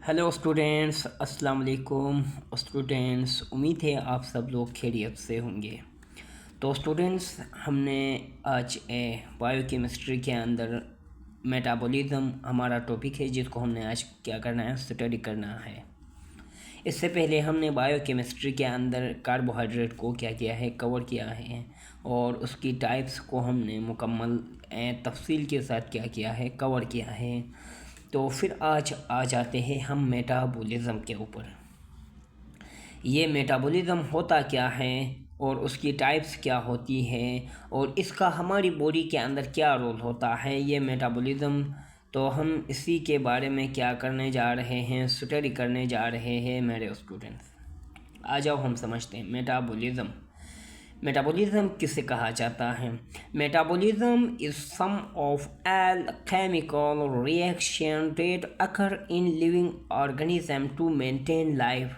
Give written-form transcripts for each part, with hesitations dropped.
Hello students, अस्सलाम वालेकुम students. उम्मीद है आप सब लोग खैरियत से होंगे। तो स्टूडेंट्स, हमने आज बायोकेमिस्ट्री के अंदर मेटाबॉलिज्म हमारा टॉपिक है, जिसको हमने आज क्या करना है, स्टडी करना है। इससे पहले हमने बायोकेमिस्ट्री के अंदर कार्बोहाइड्रेट को क्या किया है, कवर किया है, और उसकी टाइप्स को हमने मुकम्मल तफसील के साथ क्या किया है, कवर किया है। तो फिर आज आ जाते हैं हम मेटाबॉलिज्म के ऊपर। ये मेटाबॉलिज्म होता क्या है और उसकी टाइप्स क्या होती हैं और इसका हमारी बॉडी के अंदर क्या रोल होता है, ये मेटाबॉलिज्म। तो हम इसी के बारे में क्या करने जा रहे हैं, स्टडी करने जा रहे हैं मेरे स्टूडेंट्स। आ जाओ हम समझते हैं मेटाबॉलिज्म। मेटाबॉलिज्म किसे कहा जाता है? Metabolism is sum of all chemical reaction that occur in living organism to maintain life.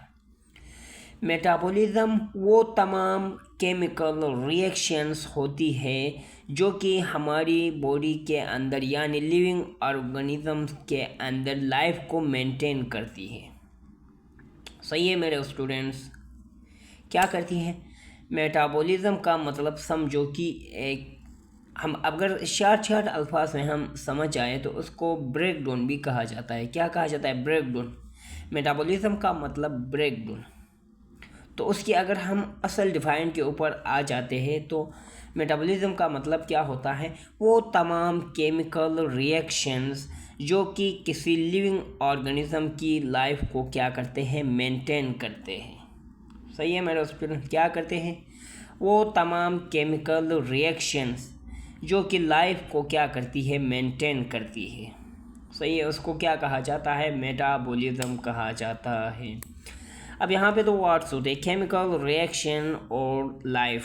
Metabolism वो तमाम केमिकल रिएक्शंस होती है जो कि हमारी बॉडी के अंदर यानी लिविंग ऑर्गेनिज्म के अंदर लाइफ को मेंटेन करती है। सही है मेरे स्टूडेंट्स? क्या करती है? मेटाबॉलिज्म का मतलब समझो कि एक हम अगर शार्ट अल्फाज में हम समझ आए तो उसको ब्रेक डाउन भी कहा जाता है। क्या कहा जाता है? Break down. मेटाबॉलिज्म का मतलब ब्रेक डाउन। तो उसकी अगर हम असल डिफाइन के ऊपर आ जाते हैं तो मेटाबॉलिज्म का मतलब क्या होता है? वो तमाम केमिकल रिएक्शंस जो कि किसी लिविंग ऑर्गेनिज्म की लाइफ को क्या करते हैं, मेंटेन करते हैं। सही है मेरे स्टूडेंट? क्या करते हैं? वो तमाम केमिकल रिएक्शंस जो कि लाइफ को क्या करती है, मेंटेन करती है। सही है, उसको क्या कहा जाता है? मेटाबॉलिज्म कहा जाता है। अब यहाँ पे दो वर्ड्स होते हैं, केमिकल रिएक्शन और लाइफ।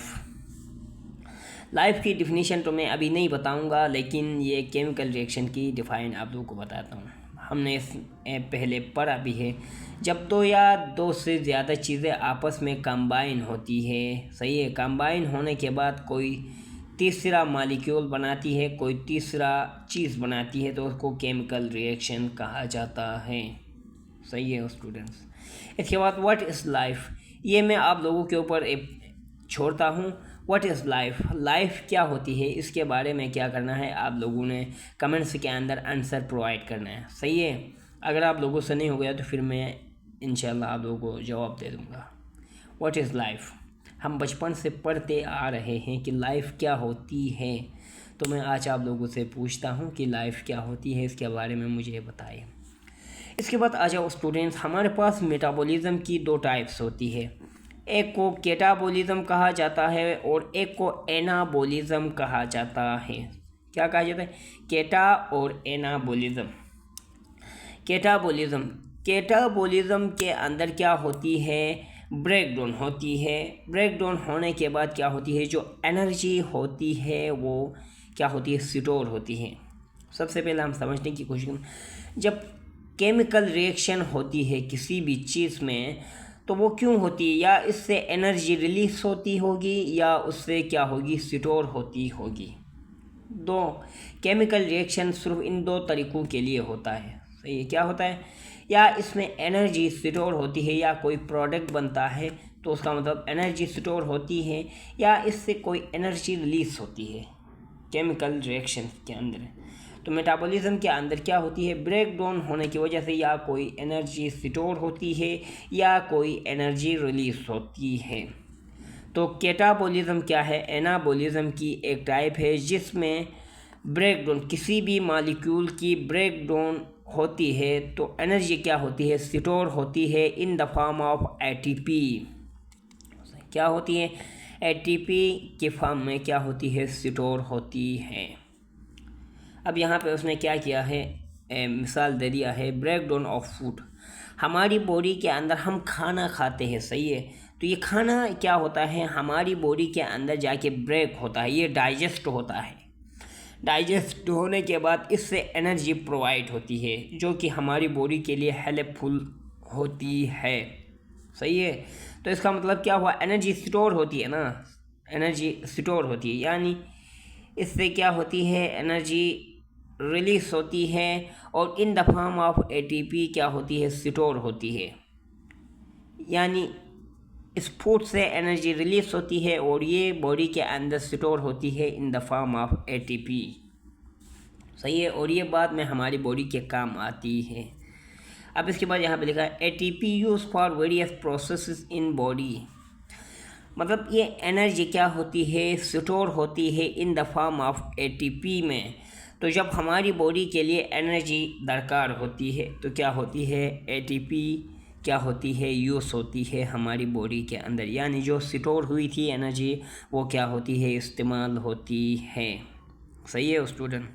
लाइफ की डिफिनीशन तो मैं अभी नहीं बताऊंगा, लेकिन ये केमिकल रिएक्शन की डिफाइन आप लोगों को बताता हूँ। हमने इस पहले पढ़ा भी है, जब दो या दो से ज़्यादा चीज़ें आपस में कंबाइन होती है। सही है, कंबाइन होने के बाद कोई तीसरा मॉलिक्यूल बनाती है, कोई तीसरा चीज़ बनाती है, तो उसको केमिकल रिएक्शन कहा जाता है। सही है स्टूडेंट्स? इसके बाद व्हाट इज़ लाइफ, ये मैं आप लोगों के ऊपर छोड़ता हूँ। व्हाट इज़ लाइफ, लाइफ क्या होती है, इसके बारे में क्या करना है, आप लोगों ने कमेंट्स के अंदर आंसर प्रोवाइड करना है। सही है? अगर आप लोगों से नहीं हो गया तो फिर मैं इंशाल्लाह आप लोगों को जवाब दे दूँगा। व्हाट इज़ लाइफ, हम बचपन से पढ़ते आ रहे हैं कि लाइफ क्या होती है, तो मैं आज आप लोगों से पूछता हूँ कि लाइफ क्या होती है, इसके बारे में मुझे बताइए। इसके बाद आ जाओ स्टूडेंट्स, हमारे पास मेटाबॉलिज्म की दो टाइप्स होती है। एक को कैटाबॉलिज्म कहा जाता है और एक को एनाबॉलिज्म कहा जाता है। क्या कहा जाता है? कैटा और एनाबॉलिज्म। कैटाबॉलिज्म, कैटाबॉलिज्म के अंदर क्या होती है, ब्रेक डाउन होती है। ब्रेक डाउन होने के बाद क्या होती है, जो एनर्जी होती है वो क्या होती है, स्टोर होती है। सबसे पहले हम समझने की कोशिश करें, जब केमिकल रिएक्शन होती है किसी भी चीज़ में, तो वो क्यों होती है? या इससे एनर्जी रिलीज होती होगी या उससे क्या होगी, स्टोर होती होगी। दो केमिकल रिएक्शन सिर्फ इन दो तरीक़ों के लिए होता है। सही है? क्या होता है? या इसमें एनर्जी स्टोर होती है या कोई प्रोडक्ट बनता है तो उसका मतलब एनर्जी स्टोर होती है, या इससे कोई एनर्जी रिलीज होती है केमिकल रिएक्शन के अंदर। तो मेटाबॉलिज्म के अंदर क्या होती है, ब्रेक डाउन होने की वजह से या कोई एनर्जी स्टोर होती है या कोई एनर्जी रिलीज होती है। तो कैटाबॉलिज्म क्या है? एनाबॉलिज्म की एक टाइप है जिसमें ब्रेक डाउन, किसी भी मॉलिक्यूल की ब्रेक डाउन होती है तो एनर्जी क्या होती है, स्टोर होती है in the form of ATP. क्या होती है? एटीपी के फॉर्म में क्या होती है, स्टोर होती है। अब यहाँ पे उसने क्या किया है, मिसाल दे दिया है, ब्रेक डाउन ऑफ फूड। हमारी बॉडी के अंदर हम खाना खाते हैं। सही है? तो ये खाना क्या होता है, हमारी बॉडी के अंदर जाके ब्रेक होता है, ये डाइजेस्ट होता है। डाइजेस्ट होने के बाद इससे एनर्जी प्रोवाइड होती है जो कि हमारी बॉडी के लिए हेल्पफुल होती है। सही है? तो इसका मतलब क्या हुआ, एनर्जी स्टोर होती है ना, एनर्जी स्टोर होती है, यानी इससे क्या होती है, एनर्जी रिलीज होती है और in the form of ATP क्या होती है, स्टोर होती है। यानी इस फूड से एनर्जी रिलीज होती है और ये बॉडी के अंदर स्टोर होती है in the form of ATP. सही है, और ये बाद में हमारी बॉडी के काम आती है। अब इसके बाद यहाँ पे लिखा है ATP use for various processes in body. मतलब ये एनर्जी क्या होती है, स्टोर होती है in the form of ATP में। तो जब हमारी बॉडी के लिए एनर्जी दरकार होती है तो क्या होती है, एटीपी क्या होती है, यूज़ होती है हमारी बॉडी के अंदर। यानी जो स्टोर हुई थी एनर्जी वो क्या होती है, इस्तेमाल होती है। सही है स्टूडेंट।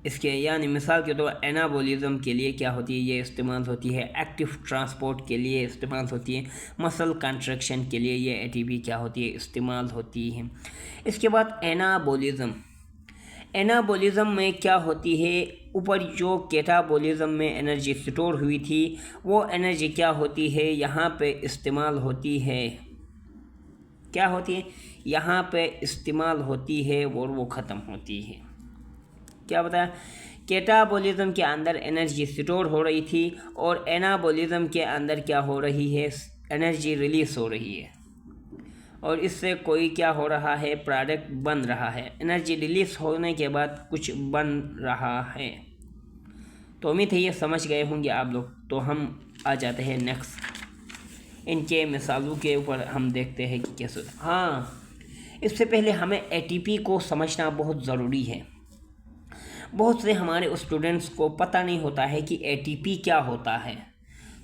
इसके यानी मिसाल के तौर एनाबॉलिज्म के लिए क्या होती है, ये इस्तेमाल होती है। एक्टिव ट्रांसपोर्ट के लिए इस्तेमाल होती है। मसल कंट्रैक्शन के लिए ये एटीपी क्या होती है, इस्तेमाल होती है। इसके बाद एनाबॉलिज्म। एनाबॉलिज्म में क्या होती है, ऊपर जो कैटाबॉलिज्म में एनर्जी स्टोर हुई थी वो एनर्जी क्या होती है, यहाँ पे इस्तेमाल होती है। क्या होती है, यहाँ पे इस्तेमाल होती है और वो ख़त्म होती है। क्या बताया, कैटाबॉलिज्म के अंदर एनर्जी स्टोर हो रही थी और एनाबॉलिज्म के अंदर क्या हो रही है, एनर्जी रिलीज हो रही है और इससे कोई क्या हो रहा है, प्रोडक्ट बन रहा है। एनर्जी रिलीज होने के बाद कुछ बन रहा है। तो उम्मीद है ये समझ गए होंगे आप लोग। तो हम आ जाते हैं नेक्स्ट, इनके मिसालों के ऊपर हम देखते हैं कि कैसे। हाँ, इससे पहले हमें एटीपी को समझना बहुत ज़रूरी है। बहुत से हमारे स्टूडेंट्स को पता नहीं होता है कि एटीपी क्या होता है।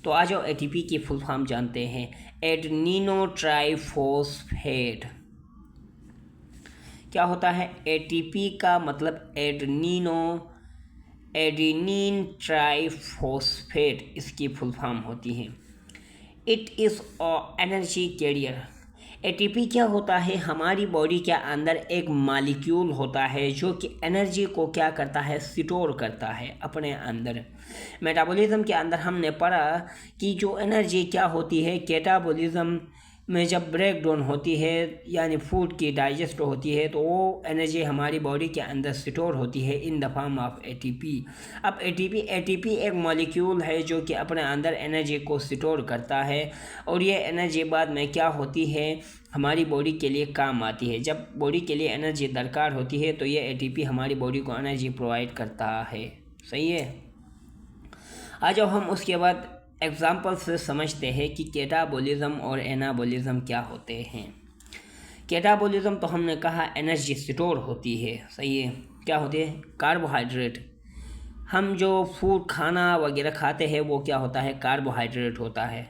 तो आ जाओ एटीपी की फुल फॉर्म जानते हैं। Adenine triphosphate. क्या होता है, एटीपी का मतलब एडेनिन ट्राइफॉस्फेट इसकी फुल फॉर्म होती है। It is a energy carrier. ATP क्या होता है, हमारी बॉडी के अंदर एक मालिक्यूल होता है जो कि एनर्जी को क्या करता है, स्टोर करता है अपने अंदर। मेटाबॉलिज्म के अंदर हमने पढ़ा कि जो एनर्जी क्या होती है, कैटाबॉलिज्म में जब ब्रेक डाउन होती है यानी फूड की डाइजेस्ट होती है तो वो एनर्जी हमारी बॉडी के अंदर स्टोर होती है in the form of ATP. अब एटीपी एक मॉलिक्यूल है जो कि अपने अंदर एनर्जी को स्टोर करता है और ये एनर्जी बाद में क्या होती है, हमारी बॉडी के लिए काम आती है। जब बॉडी के लिए एनर्जी दरकार होती है तो ये एटीपी हमारी बॉडी को एनर्जी प्रोवाइड करता है। सही है। आ जाओ हम उसके बाद एग्जाम्पल से समझते हैं कि कैटाबॉलिज्म और एनाबॉलिज्म क्या होते हैं। कैटाबॉलिज्म तो हमने कहा एनर्जी स्टोर होती है। सही है। क्या होती है, कार्बोहाइड्रेट। हम जो फूड खाना वगैरह खाते हैं वो क्या होता है, कार्बोहाइड्रेट होता है।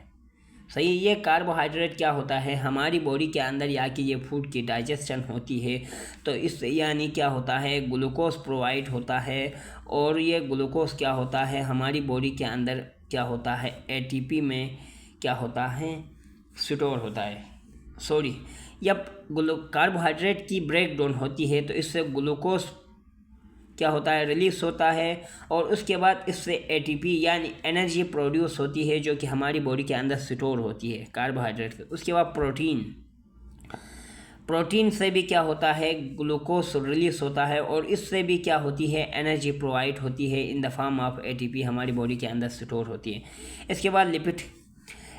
सही, ये कार्बोहाइड्रेट क्या होता है, हमारी बॉडी के अंदर या कि ये फूड की डाइजेशन होती है तो इससे यानी क्या होता है, ग्लूकोज प्रोवाइड होता है और ये ग्लूकोज क्या होता है, हमारी बॉडी के अंदर क्या होता है, एटीपी में क्या होता है, स्टोर होता है। सॉरी, जब कार्बोहाइड्रेट की ब्रेक डाउन होती है तो इससे ग्लूकोज क्या होता है, रिलीज होता है और उसके बाद इससे एटीपी यानी एनर्जी प्रोड्यूस होती है जो कि हमारी बॉडी के अंदर स्टोर होती है कार्बोहाइड्रेट से। उसके बाद प्रोटीन से भी क्या होता है, ग्लूकोज रिलीज होता है और इससे भी क्या होती है, एनर्जी प्रोवाइड होती है in the form of ATP, हमारी बॉडी के अंदर स्टोर होती है। इसके बाद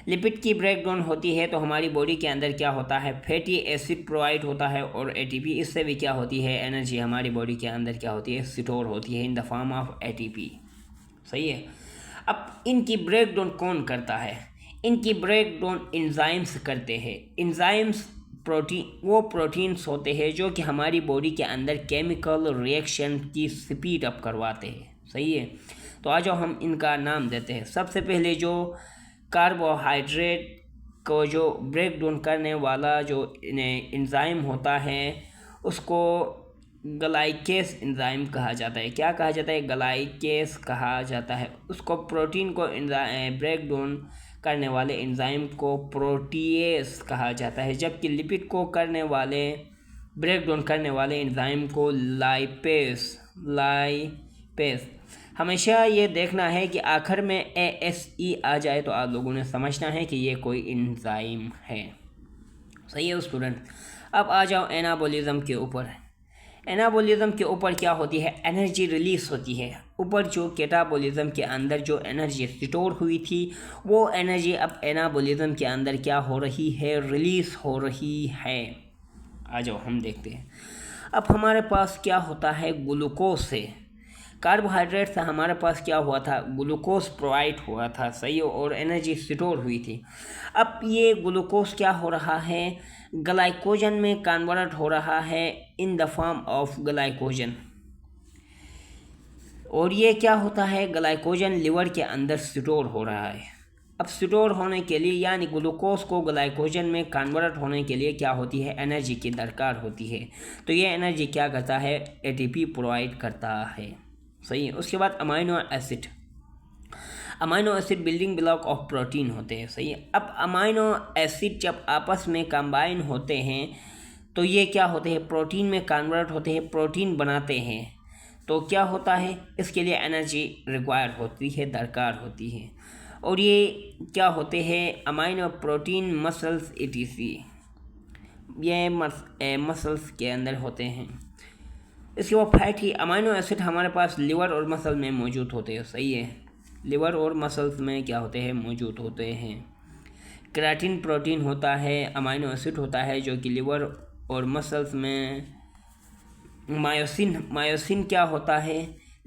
लिपिड की ब्रेक डाउन होती है तो हमारी बॉडी के अंदर क्या होता है, फैटी एसिड प्रोवाइड होता है और एटीपी, इससे भी क्या होती है, एनर्जी हमारी बॉडी के अंदर क्या होती है, स्टोर होती है in the form of ATP. सही है। अब इनकी ब्रेक डाउन कौन करता है, इनकी ब्रेक डाउन एंजाइम्स करते हैं। एंजाइम्स प्रोटीन्स होते हैं जो कि हमारी बॉडी के अंदर केमिकल रिएक्शन की स्पीड अप करवाते हैं। सही है। तो आ जाओ हम इनका नाम देते हैं। सबसे पहले जो कार्बोहाइड्रेट को जो ब्रेक डाउन करने वाला जो एंजाइम होता है उसको ग्लाइकेस एंजाइम कहा जाता है। क्या कहा जाता है, ग्लाइकेस कहा जाता है। उसको प्रोटीन को ब्रेक डाउन करने वाले एंजाइम को प्रोटीएस कहा जाता है, जबकि लिपिड को ब्रेक डाउन करने वाले एंजाइम को लाइपेस। हमेशा ये देखना है कि आखिर में ASE आ जाए तो आप लोगों ने समझना है कि ये कोई एंजाइम है। सही है स्टूडेंट। अब आ जाओ एनाबॉलिज्म के ऊपर। एनाबॉलिज्म के ऊपर क्या होती है, एनर्जी रिलीज होती है। ऊपर जो कैटाबॉलिज्म के अंदर जो एनर्जी स्टोर हुई थी वो एनर्जी अब एनाबॉलिज्म के अंदर क्या हो रही है, रिलीज हो रही है। आ जाओ हम देखते हैं। अब हमारे पास क्या होता है, ग्लूकोज से, कार्बोहाइड्रेट से हमारे पास क्या हुआ था, ग्लूकोज प्रोवाइड हुआ था, सही, और एनर्जी स्टोर हुई थी। अब ये ग्लूकोज क्या हो रहा है, ग्लाइकोजन में कन्वर्ट हो रहा है in the form of glycogen. और ये क्या होता है, ग्लाइकोजन लिवर के अंदर स्टोर हो रहा है। अब स्टोर होने के लिए यानी ग्लूकोज को ग्लाइकोजन में कन्वर्ट होने के लिए क्या होती है, एनर्जी की दरकार होती है। तो ये एनर्जी क्या करता है, एटीपी प्रोवाइड करता है, सही है। उसके बाद amino acid, amino acid building block of protein होते हैं, सही है। अब अमाइनो एसिड जब आपस में कंबाइन होते हैं तो ये क्या होते हैं, प्रोटीन में कन्वर्ट होते हैं, प्रोटीन बनाते हैं। तो क्या होता है, इसके लिए एनर्जी रिक्वायर होती है, दरकार होती है। और ये क्या होते हैं, अमाइनो प्रोटीन मसल्स etc, ये मसल्स के अंदर होते हैं। इसके बाद फैटी अमाइनो एसिड हमारे पास लिवर और मसल में मौजूद होते हैं, सही है, लिवर और मसल्स में क्या होते हैं, मौजूद होते हैं। केराटिन प्रोटीन होता है, अमाइनो एसिड होता है जो कि लिवर और मसल्स में। मायोसिन क्या होता है,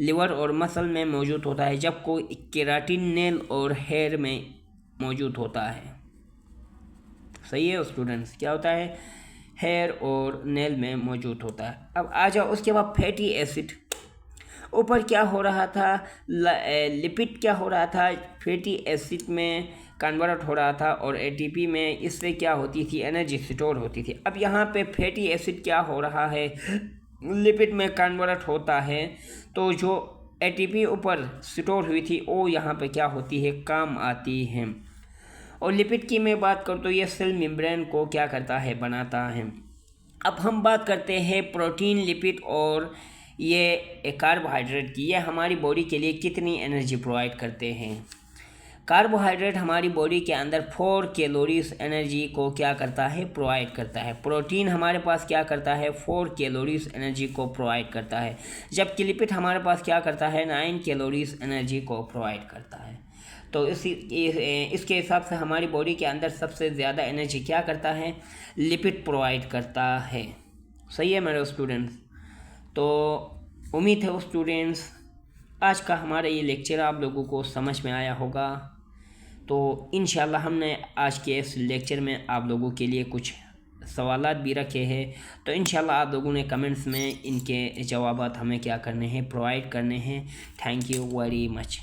लिवर और मसल में मौजूद होता है, जब कोई केराटिन नेल और हेयर में मौजूद होता है, सही है स्टूडेंट्स, क्या होता है, हेयर और नेल में मौजूद होता है। अब आ जाओ उसके बाद फैटी एसिड, ऊपर क्या हो रहा था, लिपिड क्या हो रहा था, फैटी एसिड में कन्वर्ट हो रहा था और एटीपी में, इससे क्या होती थी, एनर्जी स्टोर होती थी। अब यहाँ पे फैटी एसिड क्या हो रहा है, लिपिड में कन्वर्ट होता है, तो जो एटीपी ऊपर स्टोर हुई थी वो यहाँ पे क्या होती है, काम आती है। और लिपिड की मैं बात करूँ तो ये सेल मेम्ब्रेन को क्या करता है, बनाता है। अब हम बात करते हैं प्रोटीन, लिपिड और ये कार्बोहाइड्रेट की, ये हमारी बॉडी के लिए कितनी एनर्जी प्रोवाइड करते हैं। कार्बोहाइड्रेट हमारी बॉडी के अंदर 4 कैलोरीज एनर्जी को क्या करता है, प्रोवाइड करता है। प्रोटीन हमारे पास क्या करता है, 4 कैलोरीज एनर्जी को प्रोवाइड करता है, जबकि लिपिड हमारे पास क्या करता है, 9 कैलोरीज एनर्जी को प्रोवाइड करता है। तो इसके हिसाब से हमारी बॉडी के अंदर सबसे ज़्यादा एनर्जी क्या करता है, लिपिड प्रोवाइड करता है, सही है मेरे स्टूडेंट्स। तो उम्मीद है स्टूडेंट्स आज का हमारा ये लेक्चर आप लोगों को समझ में आया होगा। तो इंशाल्लाह हमने आज के इस लेक्चर में आप लोगों के लिए कुछ सवालात भी रखे हैं, तो इंशाल्लाह आप लोगों ने कमेंट्स में इनके जवाबात हमें क्या करने हैं, प्रोवाइड करने हैं। Thank you very much.